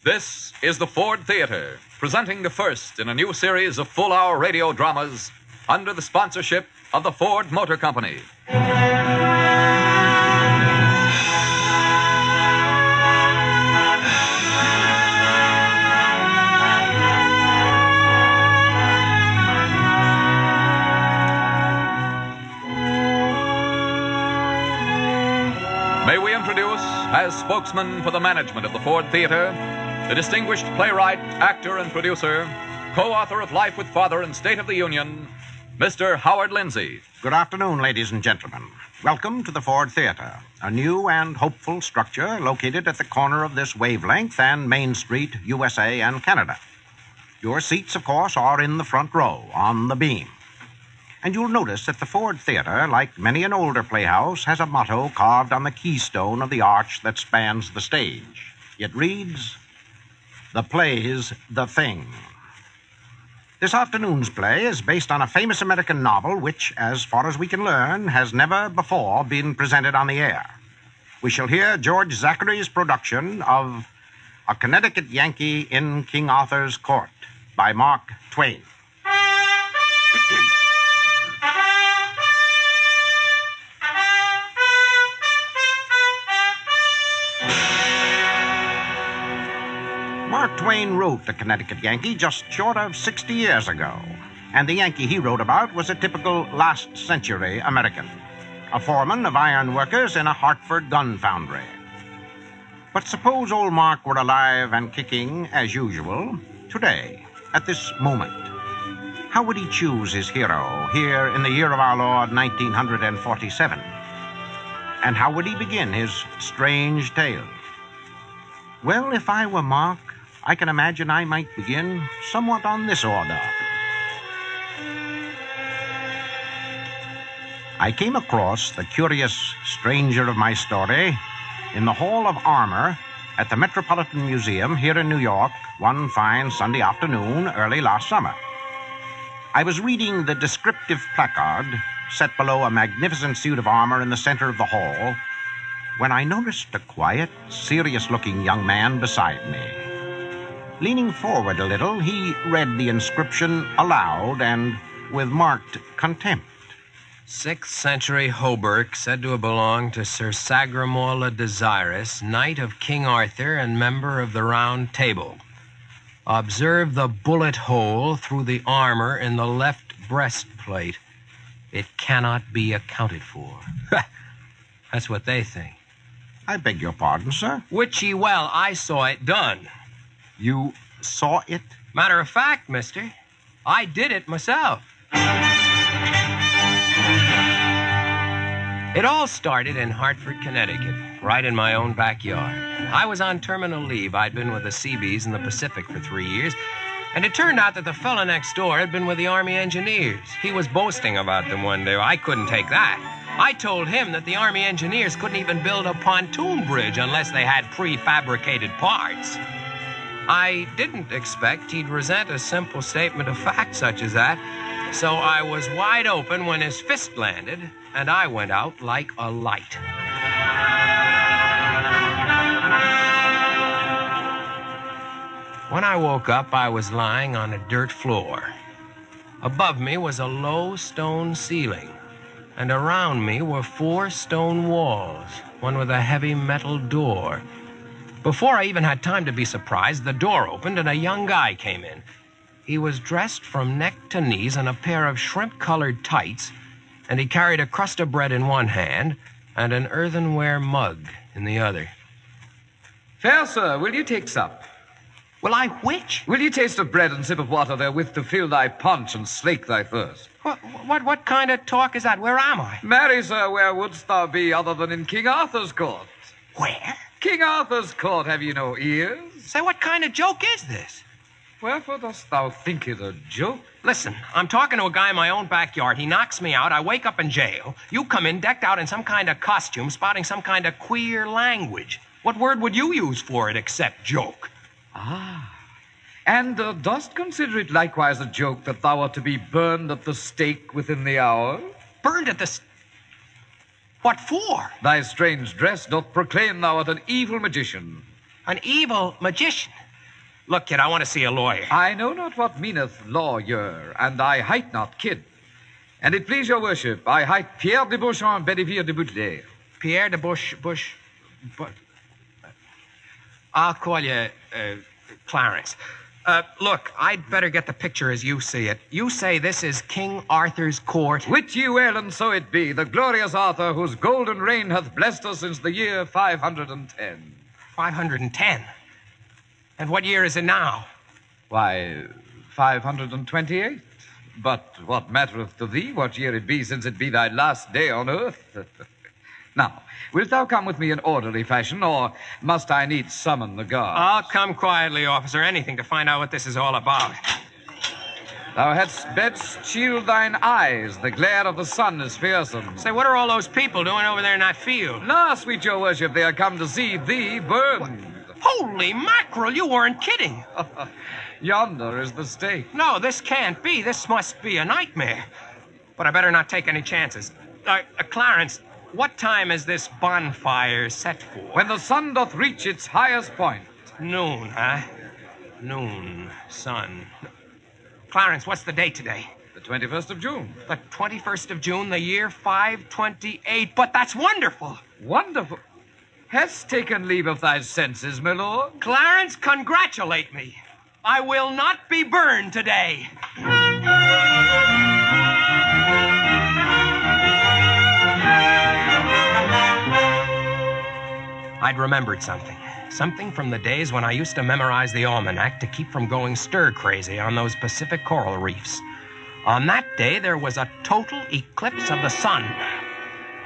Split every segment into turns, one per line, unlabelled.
This is the Ford Theater, presenting the first in a new series of full-hour radio dramas under the sponsorship of the Ford Motor Company. May we introduce, as spokesman for the management of the Ford Theater, the distinguished playwright, actor, and producer, co-author of Life with Father and State of the Union, Mr. Howard Lindsay.
Good afternoon, ladies and gentlemen. Welcome to the Ford Theater, a new and hopeful structure located at the corner of this wavelength and Main Street, USA and Canada. Your seats, of course, are in the front row, on the beam. And you'll notice that the Ford Theater, like many an older playhouse, has a motto carved on the keystone of the arch that spans the stage. It reads, "The play's the thing." This afternoon's play is based on a famous American novel which, as far as we can learn, has never before been presented on the air. We shall hear George Zachary's production of A Connecticut Yankee in King Arthur's Court by Mark Twain. Mark Twain wrote The Connecticut Yankee just short of 60 years ago, and the Yankee he wrote about was a typical last-century American, a foreman of iron workers in a Hartford gun foundry. But suppose old Mark were alive and kicking as usual, today, at this moment. How would he choose his hero here in the year of our Lord, 1947? And how would he begin his strange tale? Well, if I were Mark, I can imagine I might begin somewhat on this order. I came across the curious stranger of my story in the Hall of Armor at the Metropolitan Museum here in New York one fine Sunday afternoon early last summer. I was reading the descriptive placard set below a magnificent suit of armor in the center of the hall when I noticed a quiet, serious-looking young man beside me. Leaning forward a little, he read the inscription aloud and with marked contempt.
6th century hauberk, said to have belonged to Sir Sagramor le Desirous, knight of King Arthur and member of the Round Table. Observe the bullet hole through the armor in the left breastplate. It cannot be accounted for. That's what they think.
I beg your pardon, sir?
Witchy well, I saw it done.
You saw it?
Matter of fact, mister, I did it myself. It all started in Hartford, Connecticut, right in my own backyard. I was on terminal leave. I'd been with the Seabees in the Pacific for 3 years, and it turned out that the fella next door had been with the Army Engineers. He was boasting about them one day. I couldn't take that. I told him that the Army Engineers couldn't even build a pontoon bridge unless they had prefabricated parts. I didn't expect he'd resent a simple statement of fact such as that, so I was wide open when his fist landed, and I went out like a light. When I woke up, I was lying on a dirt floor. Above me was a low stone ceiling, and around me were 4 stone walls, one with a heavy metal door. Before I even had time to be surprised, the door opened and a young guy came in. He was dressed from neck to knees in a pair of shrimp-colored tights, and he carried a crust of bread in one hand and an earthenware mug in the other.
Fair sir, will you take sup?
Will I which?
Will you taste of bread and sip of water therewith to fill thy punch and slake thy thirst?
What kind of talk is that? Where am I?
Marry, sir, where wouldst thou be other than in King Arthur's court?
Where?
King Arthur's court, have you no ears?
Say, what kind of joke is this?
Wherefore dost thou think it a joke?
Listen, I'm talking to a guy in my own backyard. He knocks me out. I wake up in jail. You come in decked out in some kind of costume, spouting some kind of queer language. What word would you use for it except joke?
Ah. And dost consider it likewise a joke that thou art to be burned at the stake within the hour?
Burned at the What for?
Thy strange dress doth proclaim thou art an evil magician.
An evil magician? Look, kid, I want to see a lawyer.
I know not what meaneth lawyer, and I hight not kid. And it please your worship, I hight Pierre de Beauchamp Bedivere de Bouteler.
Pierre de I'll call you Clarence. Look, I'd better get the picture as you see it. You say this is King Arthur's court.
Wit ye well, and so it be, the glorious Arthur, whose golden reign hath blessed us since the year 510.
510? And what year is it now?
Why, 528. But what mattereth to thee what year it be, since it be thy last day on earth? Now, wilt thou come with me in orderly fashion, or must I needs summon the guard?
I'll come quietly, officer. Anything to find out what this is all about.
Thou hadst best shield thine eyes. The glare of the sun is fearsome.
Say, what are all those people doing over there in that field?
La, sweet your worship, they are come to see thee burned.
Holy mackerel, you weren't kidding.
Yonder is the stake.
No, this can't be. This must be a nightmare. But I better not take any chances. Clarence, what time is this bonfire set for?
When the sun doth reach its highest point.
Noon, huh? Noon, sun. Clarence, what's the date today?
The 21st of June.
The 21st of June, the year 528. But that's wonderful.
Wonderful. Hast taken leave of thy senses, my lord?
Clarence, congratulate me. I will not be burned today. I'd remembered something. Something from the days when I used to memorize the almanac to keep from going stir-crazy on those Pacific coral reefs. On that day, there was a total eclipse of the sun.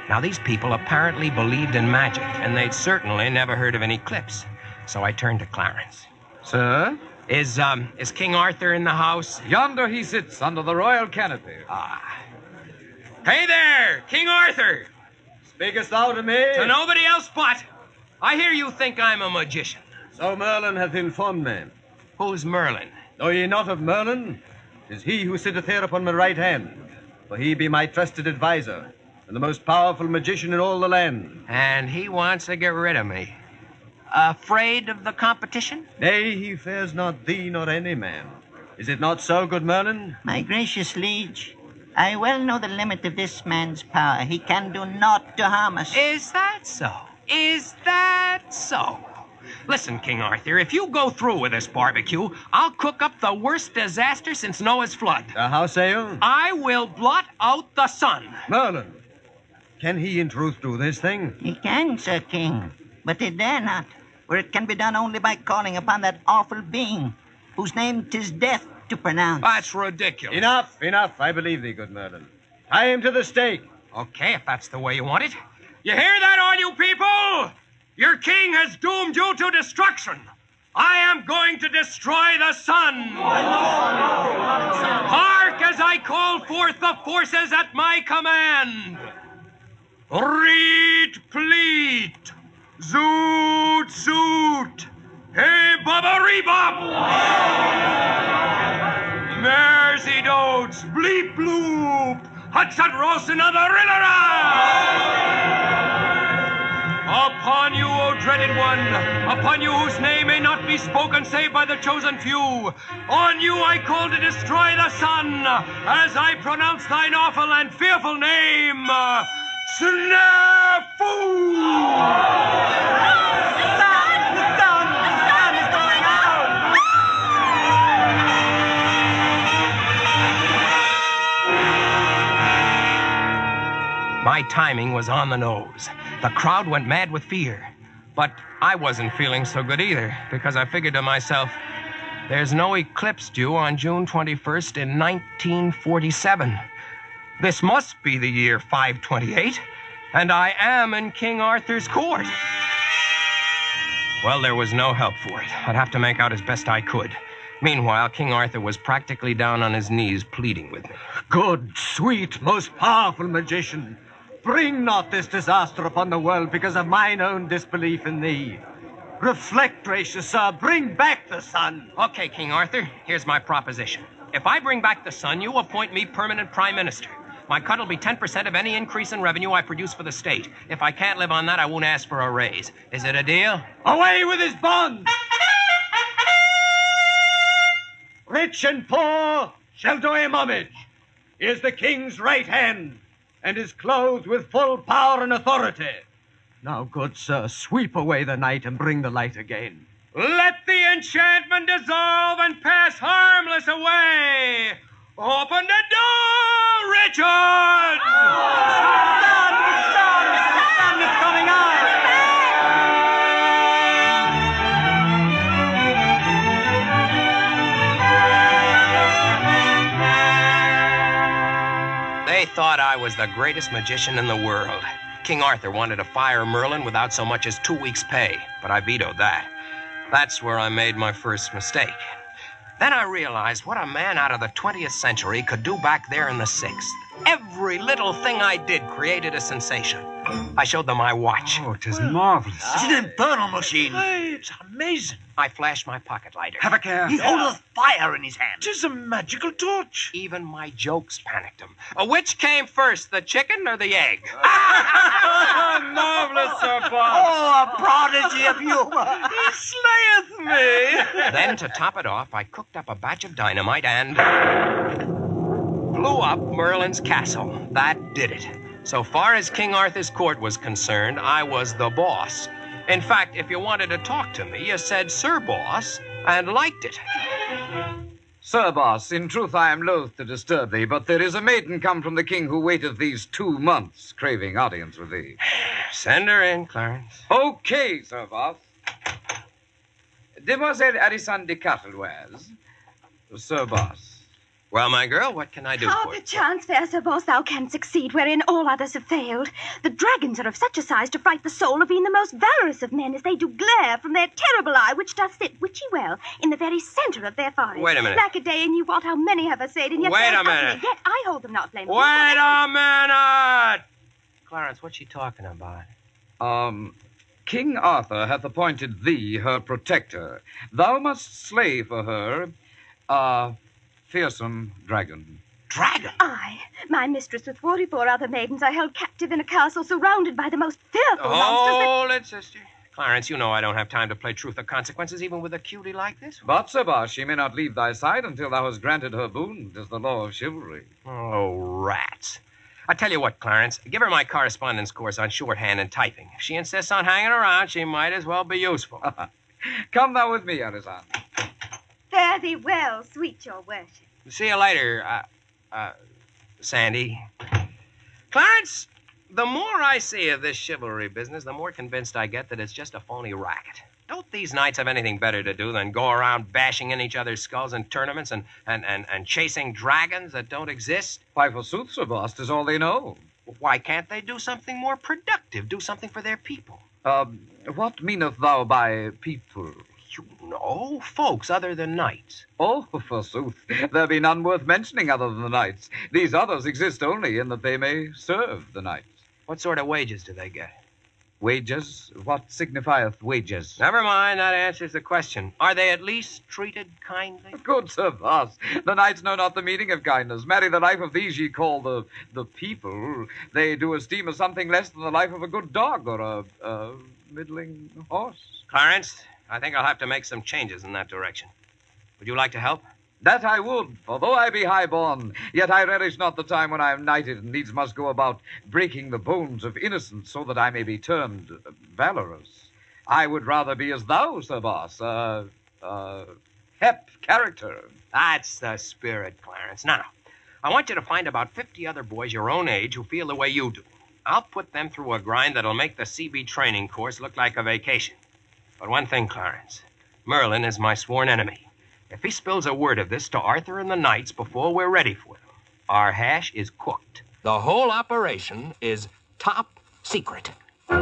Now, these people apparently believed in magic, and they'd certainly never heard of an eclipse. So I turned to Clarence.
Sir?
Is King Arthur in the house?
Yonder he sits under the royal canopy.
Ah. Hey there, King Arthur!
Speakest thou to me?
To nobody else but. I hear you think I'm a magician.
So Merlin hath informed me.
Who's Merlin?
Know ye not of Merlin? 'Tis he who sitteth here upon my right hand, for he be my trusted adviser, and the most powerful magician in all the land.
And he wants to get rid of me. Afraid of the competition?
Nay, he fears not thee nor any man. Is it not so, good Merlin?
My gracious liege, I well know the limit of this man's power. He can do naught to harm us.
Is that so? Is that so? Listen, King Arthur, if you go through with this barbecue, I'll cook up the worst disaster since Noah's flood.
How say you?
I will blot out the sun.
Merlin, can he in truth do this thing?
He can, Sir King, but he dare not, for it can be done only by calling upon that awful being, whose name 'tis death to pronounce.
That's ridiculous.
Enough. I believe thee, good Merlin. Tie him to the stake.
Okay, if that's the way you want it. You hear that, all you people? Your king has doomed you to destruction. I am going to destroy the sun. Hark as I call forth the forces at my command. Reet, pleat. Zoot, zoot. Hey, bubba, rebop. Mersey dotes, bleep, bloop. Hudson, roast, another rillera. Upon you, O dreaded one, upon you whose name may not be spoken save by the chosen few, on you I call to destroy the sun, as I pronounce thine awful and fearful name, Snafu!
The sun is going out!
My timing was on the nose. The crowd went mad with fear. But I wasn't feeling so good either, because I figured to myself, there's no eclipse due on June 21st in 1947. This must be the year 528, and I am in King Arthur's court. Well, there was no help for it. I'd have to make out as best I could. Meanwhile, King Arthur was practically down on his knees pleading with me.
Good, sweet, most powerful magician, bring not this disaster upon the world because of mine own disbelief in thee. Reflect, gracious sir, bring back the sun.
Okay, King Arthur, here's my proposition. If I bring back the sun, you appoint me permanent prime minister. My cut will be 10% of any increase in revenue I produce for the state. If I can't live on that, I won't ask for a raise. Is it a deal?
Away with his bonds! rich and poor shall do him homage. He is the king's right hand, and is clothed with full power and authority. Now, good sir, sweep away the night and bring the light again.
Let the enchantment dissolve and pass harmless away. Open the door, Richard!
The sun is coming out!
They thought I was the greatest magician in the world. King Arthur wanted to fire Merlin without so much as 2 weeks' pay, but I vetoed that. That's where I made my first mistake. Then I realized what a man out of the 20th century could do back there in the 6th. Every little thing I did created a sensation. I showed them my watch.
Oh, it is marvelous.
It's an infernal machine.
Hey, it's amazing.
I flashed my pocket lighter.
Have a care.
He holdeth fire in his hand.
It is a magical torch.
Even my jokes panicked him. Which came first, the chicken or the egg?
Marvelous, Sir Boss.
Oh, a prodigy of humor.
He slayeth me.
Then, to top it off, I cooked up a batch of dynamite and blew up Merlin's castle. That did it. So far as King Arthur's court was concerned, I was the boss. In fact, if you wanted to talk to me, you said Sir Boss and liked it.
Sir Boss, in truth I am loath to disturb thee, but there is a maiden come from the king who waiteth these 2 months, craving audience with thee.
Send her in, Clarence.
Okay, Sir Boss. Demoiselle Alison de Castlewares. Sir Boss.
Well, my girl, what can I do
How
for you?
perchance, fair Sir Boss, thou canst succeed wherein all others have failed. The dragons are of such a size to fright the soul of e'en the most valorous of men, as they do glare from their terrible eye, which doth sit witchy well in the very centre of their forehead.
Wait a minute.
Lack a day, and you wot how many have essayed, and yet
Wait
fared
a
utterly.
minute.
Yet I hold them not blameless.
Wait a minute! Clarence, what's she talking about?
King Arthur hath appointed thee her protector. Thou must slay for her a fearsome dragon.
Dragon?
I, my mistress, with 44 other maidens, are held captive in a castle surrounded by the most fearful monsters that...
Hold it, sister. Clarence, you know I don't have time to play truth or consequences, even with a cutie like this.
But, Sir Boss, she may not leave thy side until thou hast granted her boon. 'Tis the law of chivalry.
Oh, rats. I tell you what, Clarence, give her my correspondence course on shorthand and typing. If she insists on hanging around, she might as well be useful.
Come thou with me, Alison.
Fare thee well, sweet your worship.
See you later, Sandy. Clarence, the more I see of this chivalry business, the more convinced I get that it's just a phony racket. Don't these knights have anything better to do than go around bashing in each other's skulls in tournaments and chasing dragons that don't exist?
Why, forsooth, Sir Boss, 'tis all they know.
Why can't they do something more productive, do something for their people?
What meanest thou by people?
You know, folks other than knights.
Oh, forsooth, there be none worth mentioning other than the knights. These others exist only in that they may serve the knights.
What sort of wages do they get?
Wages? What signifieth wages?
Never mind, that answers the question. Are they at least treated kindly?
Good Sir Boss, the knights know not the meaning of kindness. Marry, the life of these ye call the people, they do esteem as something less than the life of a good dog or a middling horse.
Clarence, I think I'll have to make some changes in that direction. Would you like to help?
That I would, for though I be high-born, yet I relish not the time when I am knighted and needs must go about breaking the bones of innocence so that I may be termed valorous. I would rather be as thou, Sir Boss, hep character.
That's the spirit, Clarence. Now, I want you to find about 50 other boys your own age who feel the way you do. I'll put them through a grind that'll make the CB training course look like a vacation. But one thing, Clarence, Merlin is my sworn enemy. If he spills a word of this to Arthur and the knights before we're ready for them, our hash is cooked.
The whole operation is top secret.
You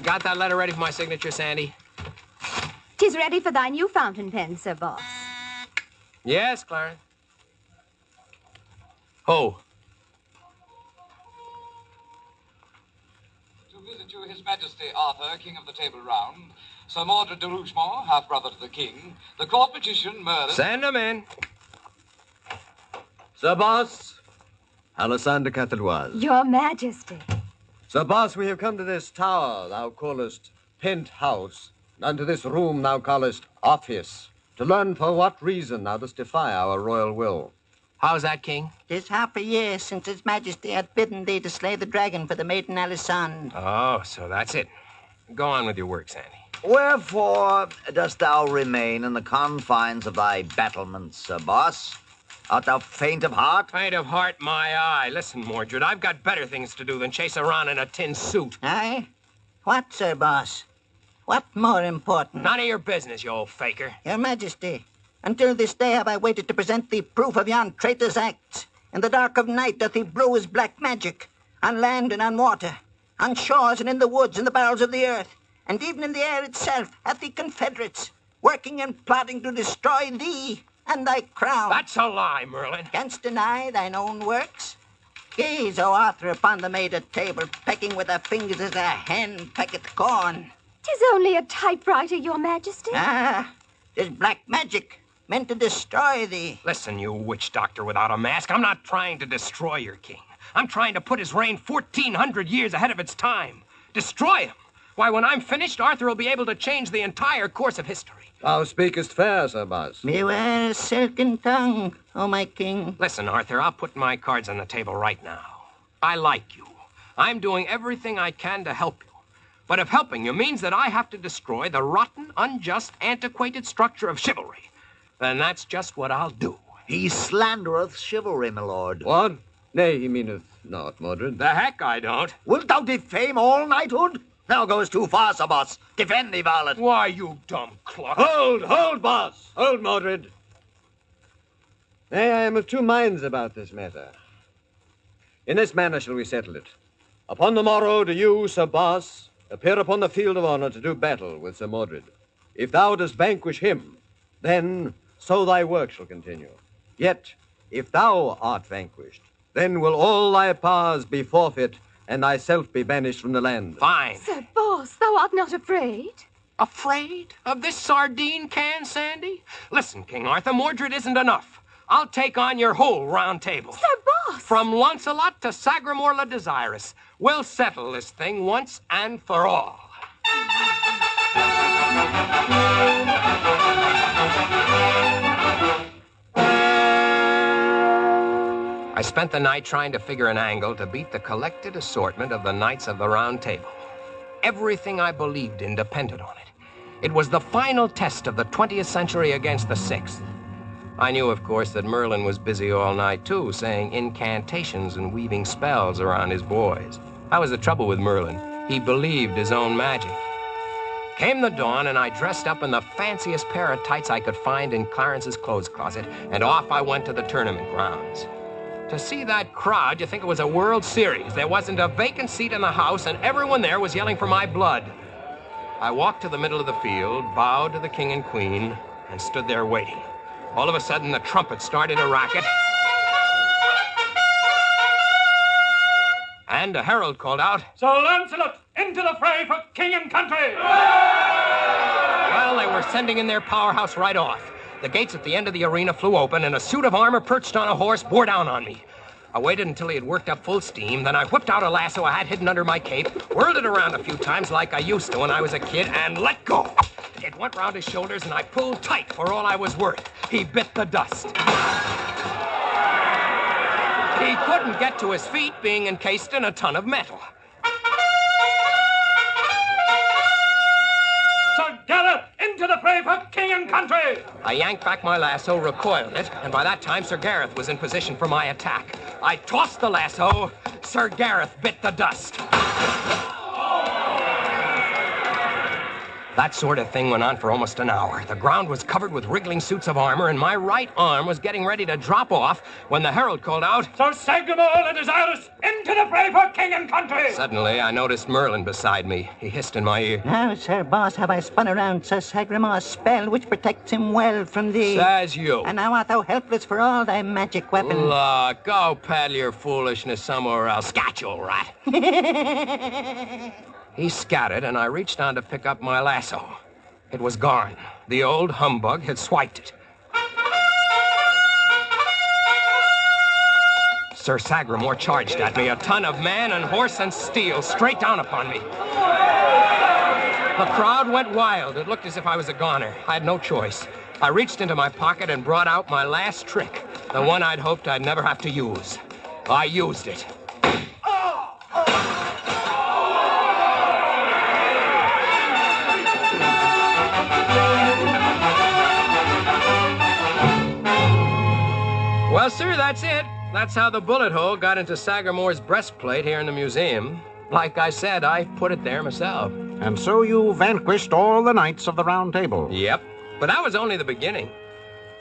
got that letter ready for my signature, Sandy?
'Tis ready for thy new fountain pen, Sir Boss.
Yes, Clarence. Oh.
To His Majesty Arthur, King of the Table Round, Sir Mordred de Rougemont, half-brother to the King, the court magician Merlin...
Send them in.
Sir Boss,
Alessandre Cataloise.
Your Majesty.
Sir Boss, we have come to this tower thou callest penthouse, and to this room thou callest office, to learn for what reason thou dost defy our royal will.
How's that, King?
'Tis half a year since His Majesty had bidden thee to slay the dragon for the maiden Alessandre.
Oh, so that's it. Go on with your work, Sandy.
Wherefore dost thou remain in the confines of thy battlements, Sir Boss? Art thou faint of heart?
Faint of heart, my eye. Listen, Mordred, I've got better things to do than chase around in a tin suit.
Aye? What, Sir Boss? What more important?
None of your business, you old faker.
Your Majesty, until this day have I waited to present thee proof of yon traitor's acts. In the dark of night doth he brew his black magic, on land and on water, on shores and in the woods and the bowels of the earth, and even in the air itself hath he confederates, working and plotting to destroy thee and thy crown.
That's a lie, Merlin.
Canst deny thine own works? Gaze, O Arthur, upon the maid at table, pecking with her fingers as a hen pecketh corn.
'Tis only a typewriter, Your Majesty.
Ah, 'tis black magic, meant to destroy thee.
Listen, you witch doctor without a mask, I'm not trying to destroy your king. I'm trying to put his reign 1,400 years ahead of its time. Destroy him. Why, when I'm finished, Arthur will be able to change the entire course of history.
Thou speakest fair, Sir Boss.
Beware silken tongue, O my king.
Listen, Arthur, I'll put my cards on the table right now. I like you. I'm doing everything I can to help you. But if helping you means that I have to destroy the rotten, unjust, antiquated structure of chivalry, then that's just what I'll do.
He slandereth chivalry, my lord.
What? Nay, he meaneth not, Mordred.
The heck I don't.
Wilt thou defame all knighthood? Thou goest too far, Sir Boss. Defend thee, varlet.
Why, you dumb clock.
Hold, Boss. Hold, Mordred. Nay, I am of two minds about this matter. In this manner shall we settle it. Upon the morrow do you, Sir Boss, appear upon the field of honor to do battle with Sir Mordred. If thou dost vanquish him, then so thy work shall continue. Yet, if thou art vanquished, then will all thy powers be forfeit, and thyself be banished from the land.
Fine.
Sir Boss, thou art not afraid?
Afraid of this sardine can, Sandy? Listen, King Arthur, Mordred isn't enough. I'll take on your whole round table.
Sir Boss!
From Launcelot to Sagramore le Desirous, we'll settle this thing once and for all. I spent the night trying to figure an angle to beat the collected assortment of the Knights of the Round Table. Everything I believed in depended on it. It was the final test of the 20th century against the 6th. I knew, of course, that Merlin was busy all night, too, saying incantations and weaving spells around his boys. That was the trouble with Merlin. He believed his own magic. Came the dawn, and I dressed up in the fanciest pair of tights I could find in Clarence's clothes closet, and off I went to the tournament grounds. To see that crowd, you'd think it was a World Series. There wasn't a vacant seat in the house, and everyone there was yelling for my blood. I walked to the middle of the field, bowed to the king and queen, and stood there waiting. All of a sudden, the trumpet started a racket, and a herald called out,
Sir Lancelot, into the fray for king and country!
Well, they were sending in their powerhouse right off. The gates at the end of the arena flew open, and a suit of armor perched on a horse bore down on me. I waited until he had worked up full steam, then I whipped out a lasso I had hidden under my cape, whirled it around a few times like I used to when I was a kid, and let go. It went round his shoulders, and I pulled tight for all I was worth. He bit the dust. He couldn't get to his feet, being encased in a ton of metal.
Sir Gareth, into the fray for king and country!
I yanked back my lasso, recoiled it, and by that time Sir Gareth was in position for my attack. I tossed the lasso. Sir Gareth bit the dust. That sort of thing went on for almost an hour. The ground was covered with wriggling suits of armor, and my right arm was getting ready to drop off when the herald called out,
Sir Sagramore le Desirous, into the fray for king and country!
Suddenly, I noticed Merlin beside me. He hissed in my ear.
Now, Sir Boss, have I spun around Sir Sagramore's spell, which protects him well from thee.
Says you.
And now art thou helpless for all thy magic weapons.
Look, go peddle your foolishness somewhere else. Scat, you old rat. He scattered, and I reached down to pick up my lasso. It was gone. The old humbug had swiped it.
Sir Sagramore charged at me, a ton of man and horse and steel, straight down upon me. The crowd went wild. It looked as if I was a goner. I had no choice. I reached into my pocket and brought out my last trick, the one I'd hoped I'd never have to use. I used it. Well, sir, that's it. That's how the bullet hole got into Sagramore's breastplate here in the museum. Like I said, I put it there myself.
And so you vanquished all the knights of the Round Table.
Yep. But that was only the beginning.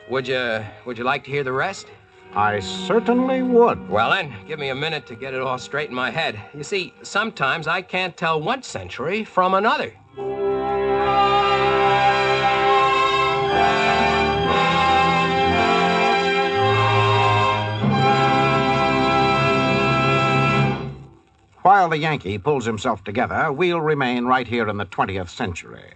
Would you like to hear the rest?
I certainly would.
Well, then, give me a minute to get it all straight in my head. You see, sometimes I can't tell one century from another.
While the Yankee pulls himself together, we'll remain right here in the 20th century.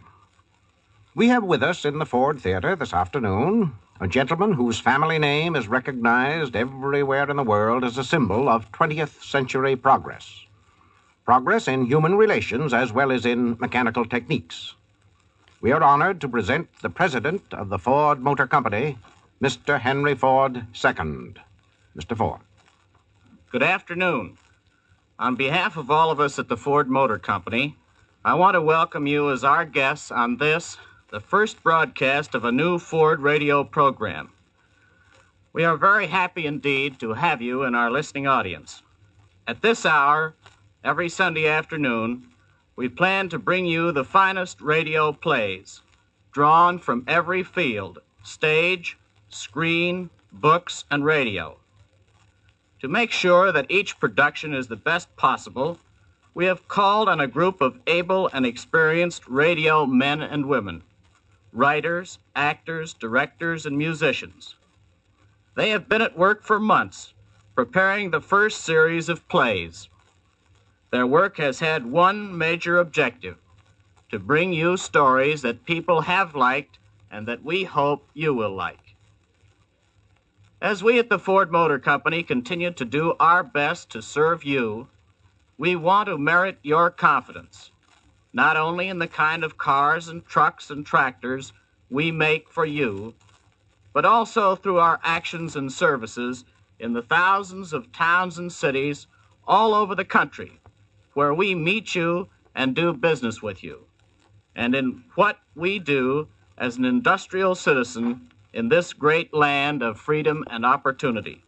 We have with us in the Ford Theater this afternoon a gentleman whose family name is recognized everywhere in the world as a symbol of 20th century progress. Progress in human relations as well as in mechanical techniques. We are honored to present the president of the Ford Motor Company, Mr. Henry Ford II. Mr. Ford.
Good afternoon. On behalf of all of us at the Ford Motor Company, I want to welcome you as our guests on this, the first broadcast of a new Ford radio program. We are very happy indeed to have you in our listening audience. At this hour, every Sunday afternoon, we plan to bring you the finest radio plays, drawn from every field, stage, screen, books, and radio. To make sure that each production is the best possible, we have called on a group of able and experienced radio men and women, writers, actors, directors, and musicians. They have been at work for months, preparing the first series of plays. Their work has had one major objective: to bring you stories that people have liked and that we hope you will like. As we at the Ford Motor Company continue to do our best to serve you, we want to merit your confidence, not only in the kind of cars and trucks and tractors we make for you, but also through our actions and services in the thousands of towns and cities all over the country where we meet you and do business with you, and in what we do as an industrial citizen in this great land of freedom and opportunity.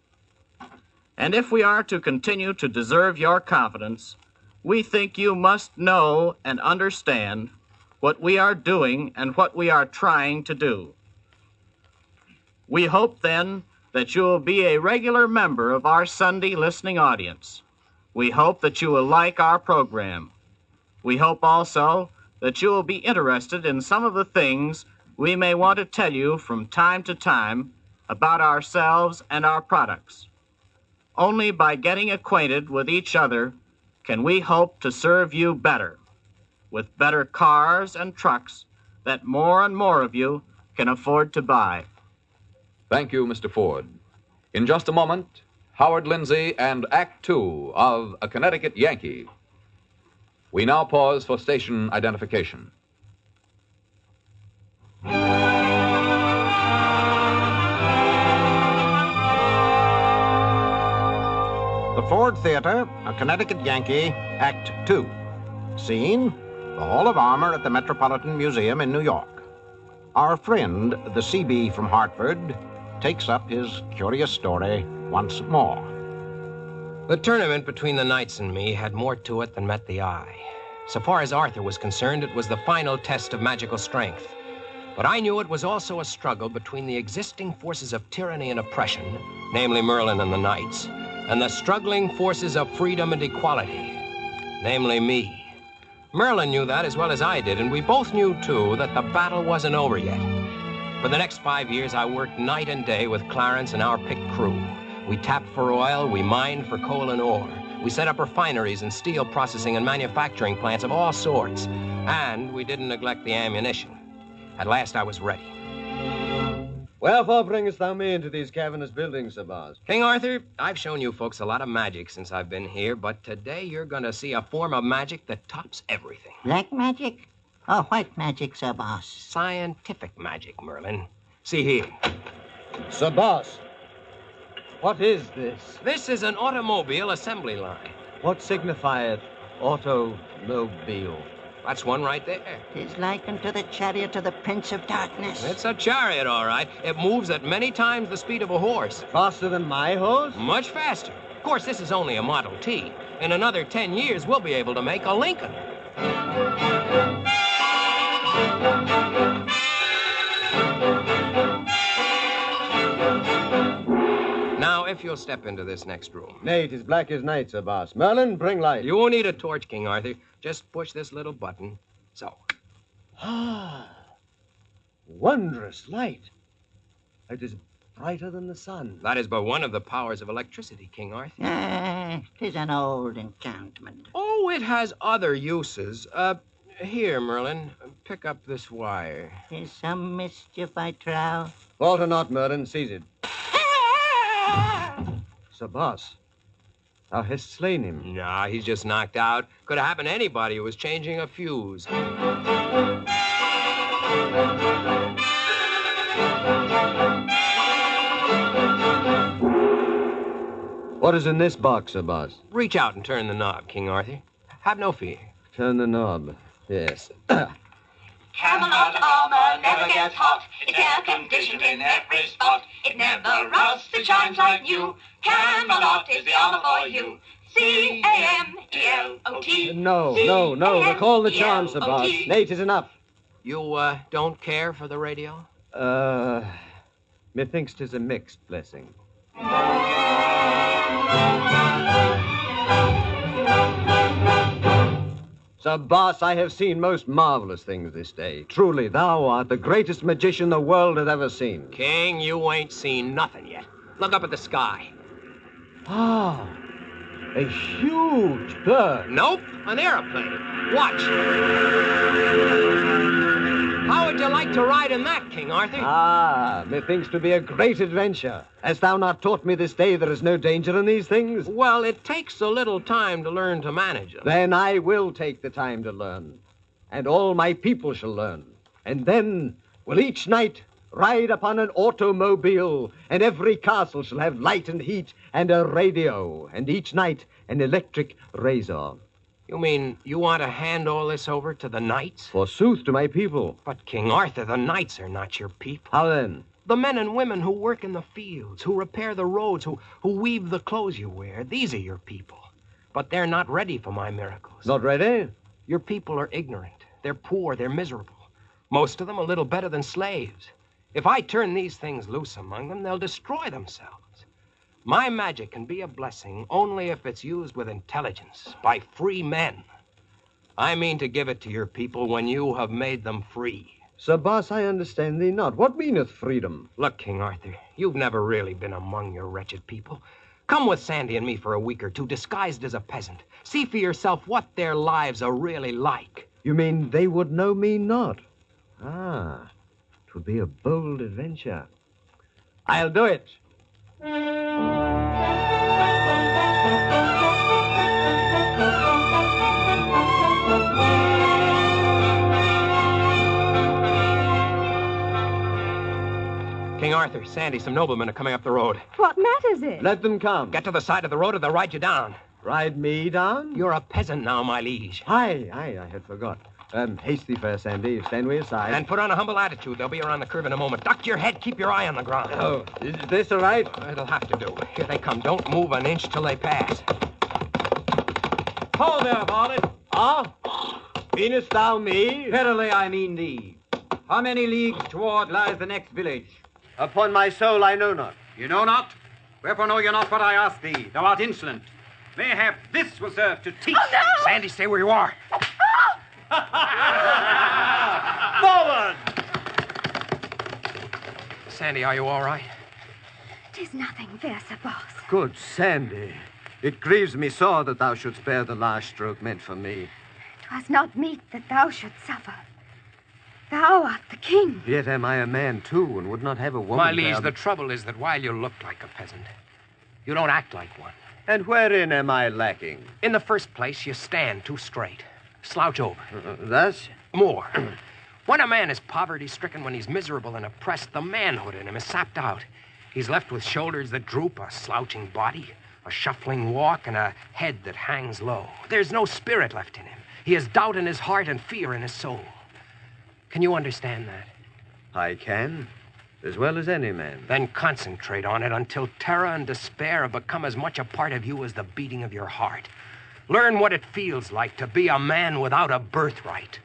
And if we are to continue to deserve your confidence, we think you must know and understand what we are doing and what we are trying to do. We hope, then, that you will be a regular member of our Sunday listening audience. We hope that you will like our program. We hope also that you will be interested in some of the things we may want to tell you from time to time about ourselves and our products. Only by getting acquainted with each other can we hope to serve you better, with better cars and trucks that more and more of you can afford to buy.
Thank you, Mr. Ford. In just a moment, Howard Lindsay and Act Two of A Connecticut Yankee. We now pause for station identification.
The Ford Theater, A Connecticut Yankee, Act Two. Scene, the Hall of Armor at the Metropolitan Museum in New York. Our friend, the CB from Hartford, takes up his curious story once more.
The tournament between the knights and me had more to it than met the eye. So far as Arthur was concerned, it was the final test of magical strength. But I knew it was also a struggle between the existing forces of tyranny and oppression, namely Merlin and the knights, and the struggling forces of freedom and equality, namely me. Merlin knew that as well as I did, and we both knew, too, that the battle wasn't over yet. For the next 5 years, I worked night and day with Clarence and our picked crew. We tapped for oil, we mined for coal and ore. We set up refineries and steel processing and manufacturing plants of all sorts. And we didn't neglect the ammunition. At last, I was ready.
Wherefore bringest thou me into these cavernous buildings, Sir Boss?
King Arthur, I've shown you folks a lot of magic since I've been here, but today you're going to see a form of magic that tops everything.
Black magic? Or white magic, Sir Boss?
Scientific magic, Merlin. See here.
Sir Boss, what is this?
This is an automobile assembly line.
What signifieth automobile?
That's one right there.
Tis likened to the chariot of the Prince of Darkness.
It's a chariot, all right. It moves at many times the speed of a horse.
Faster than my horse?
Much faster. Of course, this is only a Model T. In another 10 years, we'll be able to make a Lincoln. Now, if you'll step into this next room.
Nay, it is black as night, Sir Boss. Merlin, bring light.
You won't need a torch, King Arthur. Just push this little button. So.
Ah, wondrous light. It is brighter than the sun.
That is but one of the powers of electricity, King Arthur.
'Tis an old enchantment.
Oh, it has other uses. Here, Merlin, pick up this wire.
'Tis some mischief, I trow.
Falter not, Merlin. Seize it. Sir Boss, thou hast slain him.
Nah, he's just knocked out. Could have happened to anybody who was changing a fuse.
What is in this box, Sir Boss?
Reach out and turn the knob, King Arthur. Have no fear.
Turn the knob. Yes.
Camelot armor never gets hot. It's air-conditioned in every spot. It never rusts, it shines like new. Camelot is the armor for you. C-A-M-E-L-O-T.
No. Recall the charm, Sir Boss. Nay, 'tis enough.
You, don't care for the radio?
Methinks 'tis a mixed blessing. Sir Boss, I have seen most marvelous things this day. Truly, thou art the greatest magician the world has ever seen.
King, you ain't seen nothing yet. Look up at the sky.
Ah, a huge bird.
Nope, an airplane. Watch. How would you like to ride in that, King Arthur?
Ah, methinks to be a great adventure. Hast thou not taught me this day there is no danger in these things?
Well, it takes a little time to learn to manage them.
Then I will take the time to learn, and all my people shall learn. And then will each knight ride upon an automobile, and every castle shall have light and heat and a radio, and each knight an electric razor.
You mean you want to hand all this over to the knights?
Forsooth, to my people.
But, King Arthur, the knights are not your people.
How then?
The men and women who work in the fields, who repair the roads, who weave the clothes you wear, these are your people. But they're not ready for my miracles.
Not ready?
Your people are ignorant. They're poor. They're miserable. Most of them a little better than slaves. If I turn these things loose among them, they'll destroy themselves. My magic can be a blessing only if it's used with intelligence, by free men. I mean to give it to your people when you have made them free.
Sir Boss, I understand thee not. What meaneth freedom?
Look, King Arthur, you've never really been among your wretched people. Come with Sandy and me for a week or two, disguised as a peasant. See for yourself what their lives are really like.
You mean they would know me not? Ah, 'twould be a bold adventure. I'll do it.
King Arthur, Sandy, some noblemen are coming up the road.
What matters it?
Let them come.
Get to the side of the road or they'll ride you down.
Ride me down?
You're a peasant now, my liege.
Aye, I had forgot. Haste thee fair, Sandy. Stand we aside.
And put on a humble attitude. They'll be around the curve in a moment. Duck your head. Keep your eye on the ground.
Oh, is this all right?
It'll have to do. Here they come. Don't move an inch till they pass.
Hold there, varlet.
Ah? Meanest thou me?
Verily I mean thee. How many leagues toward lies the next village?
Upon my soul, I know not.
You know not? Wherefore know you not what I ask thee? Thou art insolent. Mayhap this will serve to teach.
Oh, no!
Sandy, stay where you are.
Forward!
Sandy, are you all right?
'Tis nothing, fair Sir Boss.
Good Sandy. It grieves me sore that thou shouldst bear the last stroke meant for me.
'Twas not meet that thou shouldst suffer. Thou art the king.
Yet am I a man, too, and would not have a woman.
My liege, the trouble is that while you look like a peasant, you don't act like one.
And wherein am I lacking?
In the first place, you stand too straight. Slouch over.
Thus?
More. When a man is poverty-stricken, when he's miserable and oppressed, the manhood in him is sapped out. He's left with shoulders that droop, a slouching body, a shuffling walk, and a head that hangs low. There's no spirit left in him. He has doubt in his heart and fear in his soul. Can you understand that?
I can, as well as any man.
Then concentrate on it until terror and despair have become as much a part of you as the beating of your heart. Learn what it feels like to be a man without a birthright.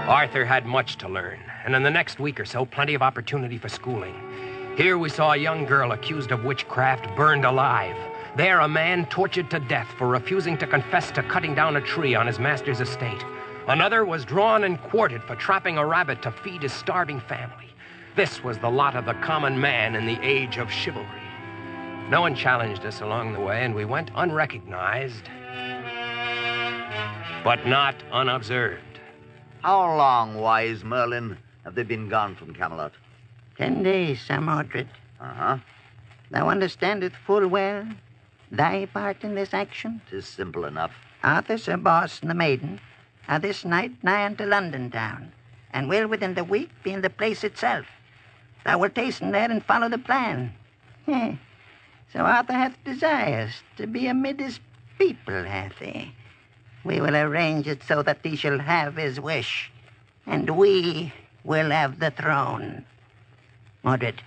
Arthur had much to learn, and in the next week or so, plenty of opportunity for schooling. Here we saw a young girl accused of witchcraft burned alive. There, a man tortured to death for refusing to confess to cutting down a tree on his master's estate. Another was drawn and quartered for trapping a rabbit to feed his starving family. This was the lot of the common man in the age of chivalry. No one challenged us along the way, and we went unrecognized, but not unobserved.
How long, wise Merlin, have they been gone from Camelot?
10 days, Sir Mordred.
Uh-huh.
Thou understandest full well thy part in this action?
'Tis simple enough.
Arthur, Sir Boss, and the maiden are this night nigh unto London town, and will within the week be in the place itself. Thou wilt hasten there and follow the plan. So Arthur hath desires to be amid his people, hath he? We will arrange it so that he shall have his wish, and we will have the throne. Mordred,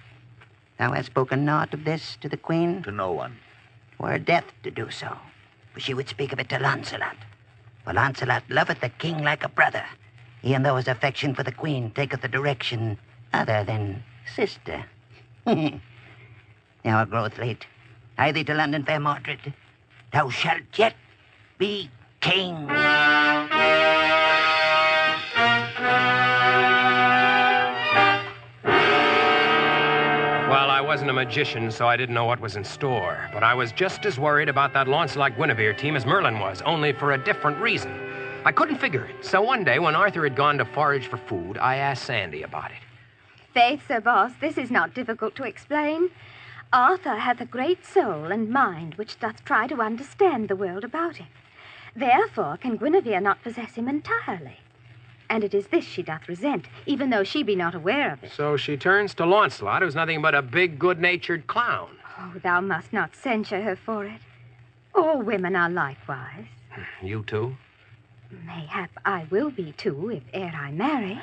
thou hast spoken naught of this to the Queen?
To no one.
'Twere death to do so, for she would speak of it to Launcelot. For Launcelot loveth the king like a brother, even though his affection for the Queen taketh a direction other than sister. The hour groweth late. Hie thee to London, fair Mordred. Thou shalt yet be king.
Well, I wasn't a magician, so I didn't know what was in store. But I was just as worried about that Launcelot-Guinevere team as Merlin was, only for a different reason. I couldn't figure it. So one day, when Arthur had gone to forage for food, I asked Sandy about it.
Faith, Sir Boss, this is not difficult to explain. Arthur hath a great soul and mind which doth try to understand the world about him. Therefore can Guinevere not possess him entirely. And it is this she doth resent, even though she be not aware of it.
So she turns to Launcelot, who's nothing but a big, good-natured clown.
Oh, thou must not censure her for it. All women are likewise.
You too?
Mayhap I will be too, if e'er I marry.